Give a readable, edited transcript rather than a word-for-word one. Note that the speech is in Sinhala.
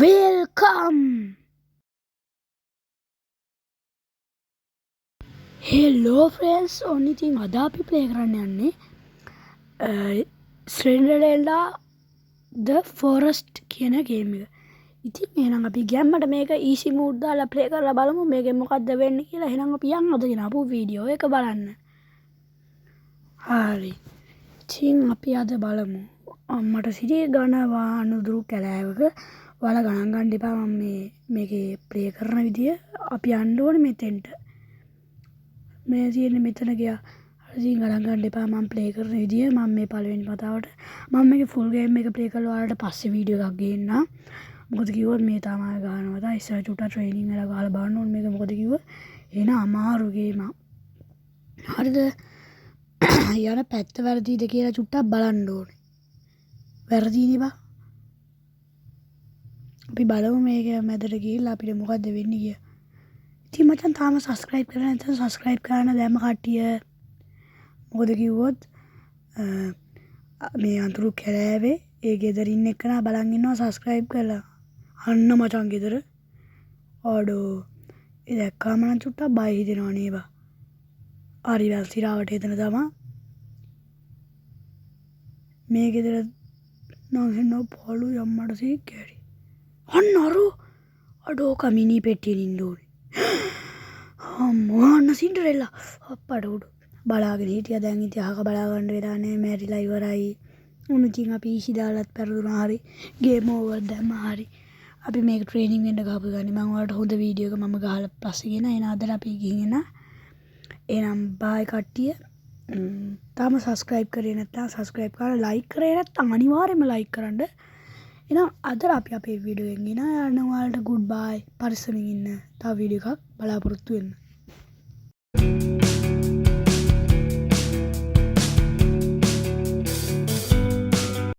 Welcome! Hello friends, only thing අද අපි play කරන්න යන්නේ Cinderella the Forest කියන game එක. ඉතින් එහෙනම් අපි ගැම්මට මේක easy mode දාලා play කරලා බලමු මේකෙන් මොකක්ද වෙන්නේ කියලා. එහෙනම් අපි යන්නද කියන අපු වීඩියෝ එක බලන්න. හරි. ඉතින් අපි අද බලමු. මට සිරිය ගනවා අනුදුරු කැලෑවක වල ගණන් ගන්න එපා මම මේකේ ප්ලේ කරන විදිය අපි යන්න ඕනේ මෙතෙන්ට මේ තියෙන්නේ මෙතන ගියා හරි ගණන් ගන්න එපා මම ප්ලේ කරන විදිය මම මේ පළවෙනි වතාවට මම මේකේ ෆුල් ගේම් එක ප්ලේ කරලා ඔයාලට පස්සේ වීඩියෝ එකක් ගේන්නම් මොකද කිව්වොත් මේ තමයි ගන්නවා තා ඉස්සර චුට්ටක් ට්‍රේනින් එකලා ගහලා බලන්න ඕනේ මේක මොකද කිව්වොත් එන අමාරු ගේම හරිද යන පැත්ත වැරදිද කියලා චුට්ටක් බලන්න ඕනේ වැරදිනේ බා අපි බලමු මේක මැදට ගිහිල්ලා අපිට මොකද්ද වෙන්නේ කිය. ඉතින් මචං තාම subscribe කරලා නැත්නම් subscribe කරන්න දැම්ම කට්ටිය. මොකද කිව්වොත් මේ අඳුරු කැලෑවේ ඒ ගෙදරින් එක්කනා බලන් ඉන්නවා subscribe කරලා. අන්න මචං ගෙදර. ඔඩෝ. ඒ දැක්කාම නම් චුට්ටක් බය හිතෙනවා නේ බා. හරි වැල් සිරාවට එතන තමයි. මේ ගෙදර නම් හෙන්නෝ පොළු යම්මඩ සීකේරි. අන්නරු අඩෝ කමිනී පෙට්ටියෙන් ඉන්න ඕනේ. අම්මෝ අන්න සින්ඩරෙල්ලා අප්පඩ උඩ බලාගෙන හිටියා දැන් ඉතින් අහක බලා ගන්න වෙලා නැහැ මැරිලා ඉවරයි. උණු ඉතින් අපි ඊසි දාලත් පෙරදුනා හරි ගේම් ඕවර් දැම්ම හරි. අපි මේක ට්‍රේනින් වෙන්න ගහපු ගන්නේ මම ඔයාලට හොඳ වීඩියෝ එක මම ගහලා පස්සේ ගෙන එන අදට අපි ගිහින් එන එහෙනම් බයි කට්ටිය තාම subscribe කරේ නැත්නම් subscribe කරලා like කරේ නැත්නම් අනිවාර්යයෙන්ම like කරන්න. එහෙනම් අද අපි අපේ වීඩියෝ එකෙන් එන යන ඔයාලට good bye පරිස්සමින් ඉන්න. තව වීඩියෝ එකක් බලාපොරොත්තු වෙන්න.